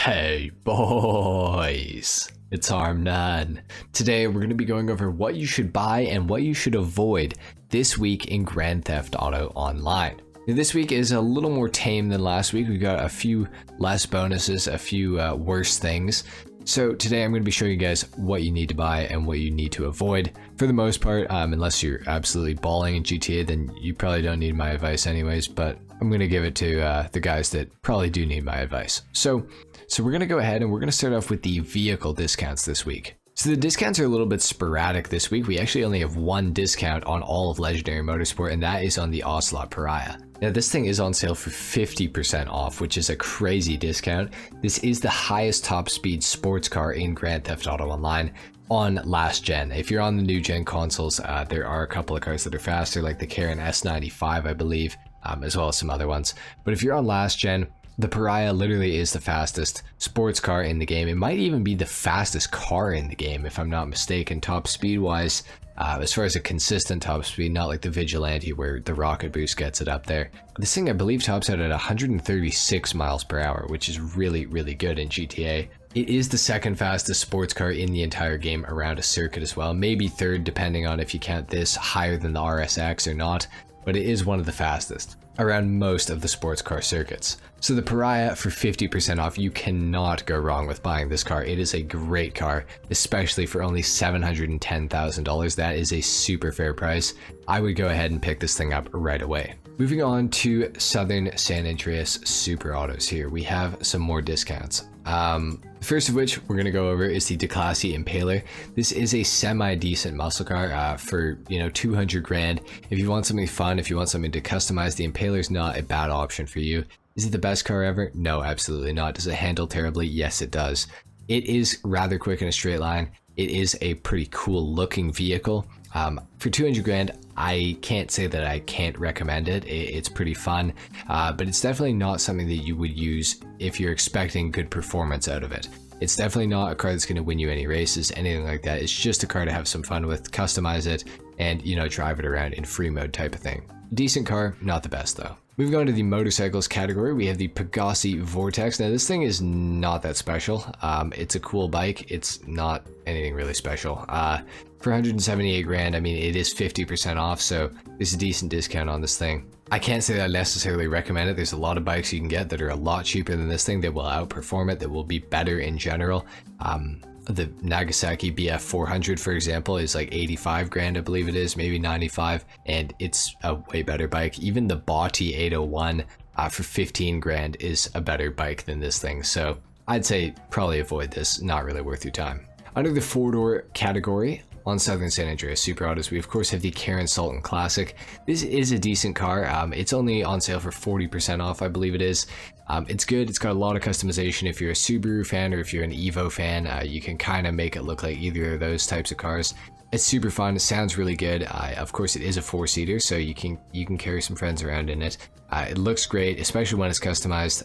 Hey boys, it's HarmNone. Today we're going to be going over what you should buy and what you should avoid this week in Grand Theft Auto Online. Now, this week is a little more tame than last week. We've got a few less bonuses, a few worse things. So today I'm going to be showing you guys what you need to buy and what you need to avoid. For the most part, unless you're absolutely balling in GTA, then you probably don't need my advice anyways, but I'm going to give it to the guys that probably do need my advice. So we're going to go ahead and we're going to start off with the vehicle discounts this week. So the discounts are a little bit sporadic this week. We actually only have one discount on all of Legendary Motorsport, and that is on the Ocelot Pariah. Now this thing is on sale for 50% off, which is a crazy discount. This is the highest top speed sports car in Grand Theft Auto Online on last gen. If you're on the new gen consoles, there are a couple of cars that are faster, like the Karin S95, I believe, as well as some other ones. But if you're on last gen, the Pariah literally is the fastest sports car in the game. It might even be the fastest car in the game, if I'm not mistaken, top speed wise. As far as a consistent top speed, not like the Vigilante where the rocket boost gets it up there. This thing I believe tops out at 136 miles per hour, which is really, really good in GTA. It is the second fastest sports car in the entire game around a circuit as well. Maybe third, depending on if you count this higher than the RSX or not, but it is one of the fastest around most of the sports car circuits. So the Pariah for 50% off, you cannot go wrong with buying this car. It is a great car, especially for only $710,000. That is a super fair price. I would go ahead and pick this thing up right away. Moving on to Southern San Andreas Super Autos here, we have some more discounts. First of which we're going to go over is the DeClassy Impaler. This is a semi-decent muscle car for, 200 grand. If you want something fun, if you want something to customize, the Impaler is not a bad option for you. Is it the best car ever? No, absolutely not. Does it handle terribly? Yes, it does. It is rather quick in a straight line. It is a pretty cool looking vehicle. For 200 grand, I can't say that I can't recommend it. It's pretty fun, but it's definitely not something that you would use if you're expecting good performance out of it. It's definitely not a car that's going to win you any races, anything like that. It's just a car to have some fun with, customize it, and, drive it around in free mode type of thing. Decent car, not the best though. Moving on to the motorcycles category, we have the Pegassi Vortex. Now this thing is not that special. It's a cool bike. It's not anything really special. For 178 grand, I mean, it is 50% off, so there's a decent discount on this thing. I can't say that I necessarily recommend it. There's a lot of bikes you can get that are a lot cheaper than this thing that will outperform it, that will be better in general. The Nagasaki BF 400, for example, is like 85 grand, I believe it is, maybe 95, and it's a way better bike. Even the Botti 801 for 15 grand is a better bike than this thing, so I'd say probably avoid this, not really worth your time. Under the four-door category, on Southern San Andreas Super Autos, we of course have the Karin Sultan Classic. This is a decent car. It's only on sale for 40% off, I believe it is. It's good. It's got a lot of customization. If you're a Subaru fan or if you're an Evo fan, you can kind of make it look like either of those types of cars. It's super fun. It sounds really good. Of course, it is a four-seater, so you can carry some friends around in it. It looks great, especially when it's customized.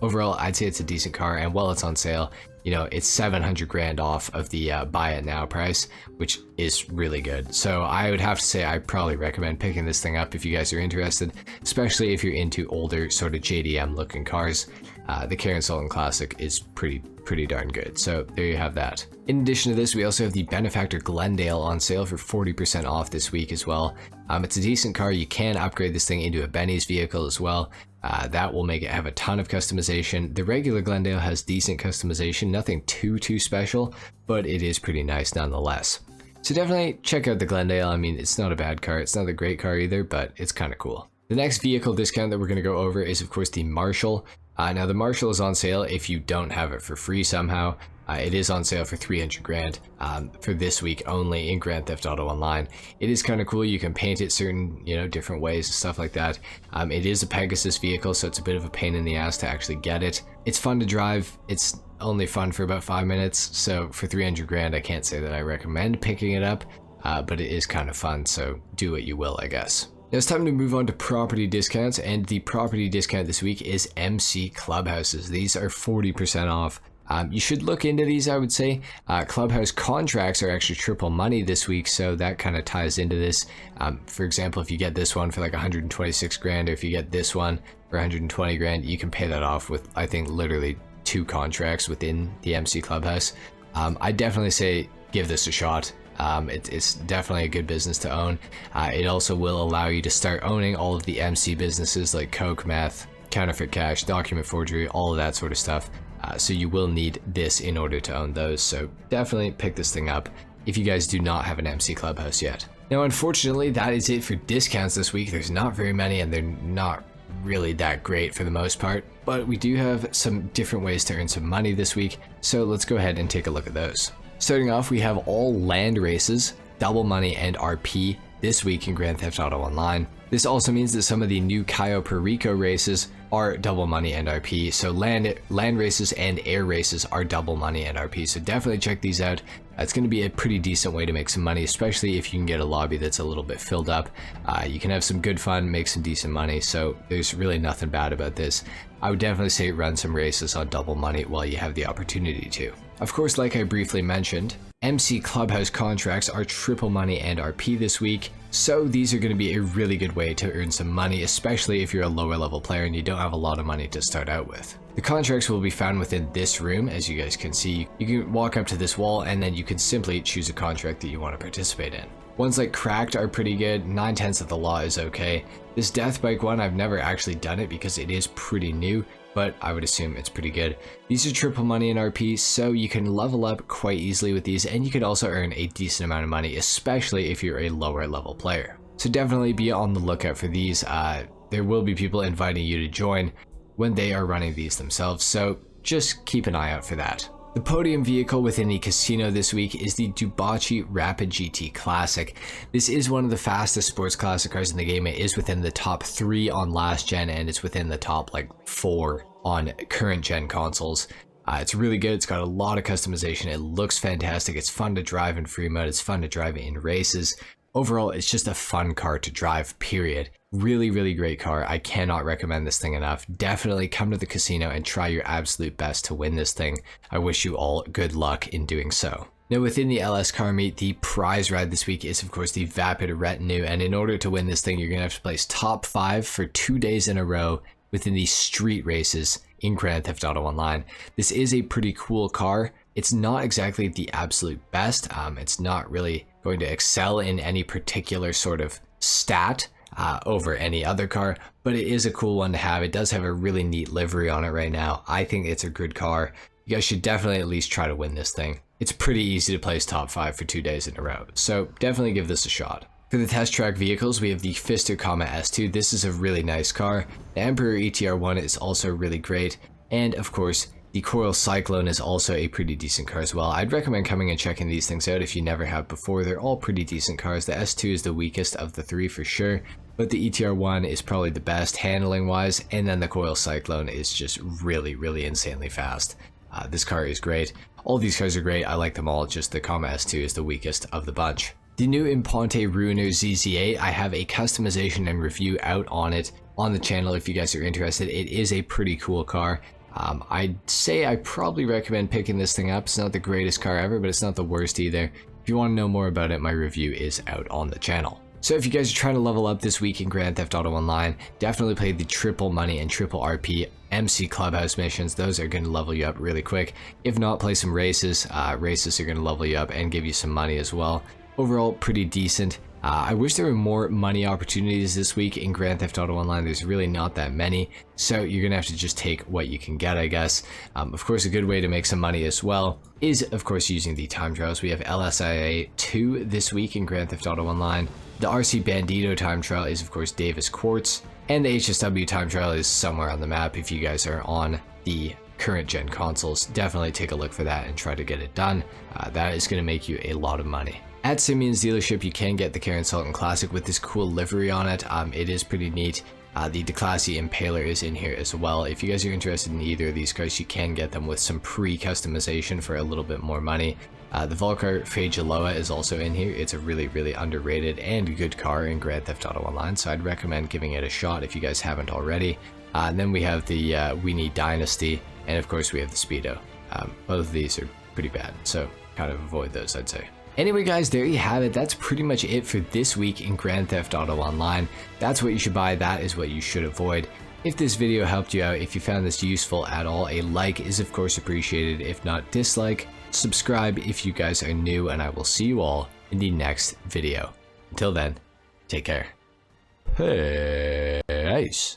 Overall, I'd say it's a decent car, and while it's on sale, it's 700 grand off of the buy it now price, which is really good. So I would have to say I probably recommend picking this thing up if you guys are interested, especially if you're into older sort of JDM looking cars. The Karin Sultan Classic is pretty darn good. So there you have that. In addition to this, we also have the Benefactor Glendale on sale for 40% off this week as well. It's a decent car. You can upgrade this thing into a Benny's vehicle as well. That will make it have a ton of customization. The regular Glendale has decent customization, nothing too special, but it is pretty nice nonetheless. So definitely check out the Glendale. I mean, it's not a bad car. It's not a great car either, but it's kind of cool. The next vehicle discount that we're going to go over is of course the Marshall. Now the Marshall is on sale if you don't have it for free somehow. It is on sale for 300 grand for this week only in Grand Theft Auto Online. It is kind of cool. You can paint it certain, different ways and stuff like that. It is a Pegasus vehicle, so it's a bit of a pain in the ass to actually get it. It's fun to drive. It's only fun for about 5 minutes. So for 300 grand, I can't say that I recommend picking it up, but it is kind of fun. So do what you will, I guess. Now it's time to move on to property discounts, and the property discount this week is MC Clubhouses. These are 40% off. You should look into these, I would say. Clubhouse contracts are actually triple money this week, so that kind of ties into this. For example, if you get this one for like 126 grand, or if you get this one for 120 grand, you can pay that off with, I think, literally 2 contracts within the MC Clubhouse. I definitely say give this a shot. It's definitely a good business to own. It also will allow you to start owning all of the MC businesses like coke, meth, counterfeit cash, document forgery, all of that sort of stuff. So you will need this in order to own those. So definitely pick this thing up if you guys do not have an MC Clubhouse yet. Now, unfortunately, that is it for discounts this week. There's not very many, and they're not really that great for the most part, but we do have some different ways to earn some money this week. So let's go ahead and take a look at those. Starting off, we have all land races, double money, and RP this week in Grand Theft Auto Online. This also means that some of the new Cayo Perico races are double money and RP. So land races and air races are double money and RP. So definitely check these out. It's going to be a pretty decent way to make some money, especially if you can get a lobby that's a little bit filled up. You can have some good fun, make some decent money. So there's really nothing bad about this. I would definitely say run some races on double money while you have the opportunity to. Of course, like I briefly mentioned, MC Clubhouse contracts are triple money and RP this week, so these are going to be a really good way to earn some money, especially if you're a lower level player and you don't have a lot of money to start out with. The contracts will be found within this room, as you guys can see. You can walk up to this wall and then you can simply choose a contract that you want to participate in. Ones like Cracked are pretty good, 9/10 of the law is okay. This Death Bike one, I've never actually done it because it is pretty new, but I would assume it's pretty good. These are triple money and RP, so you can level up quite easily with these, and you could also earn a decent amount of money, especially if you're a lower level player. So definitely be on the lookout for these. There will be people inviting you to join when they are running these themselves, so just keep an eye out for that. The podium vehicle within the casino this week is the DUGG Rapid GT Classic. This is one of the fastest sports classic cars in the game. It is within the top 3 on last gen, and it's within the top like 4 on current gen consoles. It's really good. It's got a lot of customization. It looks fantastic. It's fun to drive in free mode. It's fun to drive in races. Overall, it's just a fun car to drive, period. Really, really great car. I cannot recommend this thing enough. Definitely come to the casino and try your absolute best to win this thing. I wish you all good luck in doing so. Now, within the LS car meet, the prize ride this week is of course the Vapid Retinue, and in order to win this thing, you're gonna have to place top 5 for 2 days in a row within the street races in Grand Theft Auto Online. This is a pretty cool car. It's not exactly the absolute best. It's not really going to excel in any particular sort of stat over any other car, but it is a cool one to have. It does have a really neat livery on it right now. I think it's a good car. You guys should definitely at least try to win this thing. It's pretty easy to place top 5 for 2 days in a row, so definitely give this a shot. For the test track vehicles, we have the Fister, S2. This is a really nice car. The Emperor ETR1 is also really great, and of course, the Coral Cyclone is also a pretty decent car as well. I'd recommend coming and checking these things out if you never have before. They're all pretty decent cars. The S2 is the weakest of the 3 for sure, but the ETR1 is probably the best handling wise, and then the Coral Cyclone is just really, really insanely fast. This car is great. All these cars are great. I like them all, just the S2 is the weakest of the bunch. The new Imponte Ruiner ZZ8, I have a customization and review out on it on the channel if you guys are interested. It is a pretty cool car. I'd say I probably recommend picking this thing up. It's not the greatest car ever, but it's not the worst either. If you want to know more about it, my review is out on the channel. So if you guys are trying to level up this week in Grand Theft Auto Online, definitely play the triple money and triple RP MC Clubhouse missions. Those are going to level you up really quick. If not, play some races. Races are going to level you up and give you some money as well. Overall, pretty decent. I wish there were more money opportunities this week in Grand Theft Auto Online. There's really not that many, so you're gonna have to just take what you can get, I guess. Of course, a good way to make some money as well is, of course, using the time trials. We have LSIA 2 this week in Grand Theft Auto Online. The RC Bandito time trial is, of course, Davis Quartz, and the HSW time trial is somewhere on the map. If you guys are on the current gen consoles, definitely take a look for that and try to get it done. That is going to make you a lot of money. At Simeon's dealership, you can get the Karen Sultan Classic with this cool livery on it. It is pretty neat. The DeClassy Impaler is in here as well. If you guys are interested in either of these cars, you can get them with some pre-customization for a little bit more money. The Volcar Fagaloa is also in here. It's a really, really underrated and good car in Grand Theft Auto Online, so I'd recommend giving it a shot if you guys haven't already. And then we have the Weenie Dynasty, and of course we have the Speedo. Both of these are pretty bad, so kind of avoid those, I'd say. Anyway guys, there you have it. That's pretty much it for this week in Grand Theft Auto Online. That's what you should buy. That is what you should avoid. If this video helped you out, if you found this useful at all, a like is of course appreciated. If not, dislike. Subscribe if you guys are new, and I will see you all in the next video. Until then, take care. Peace.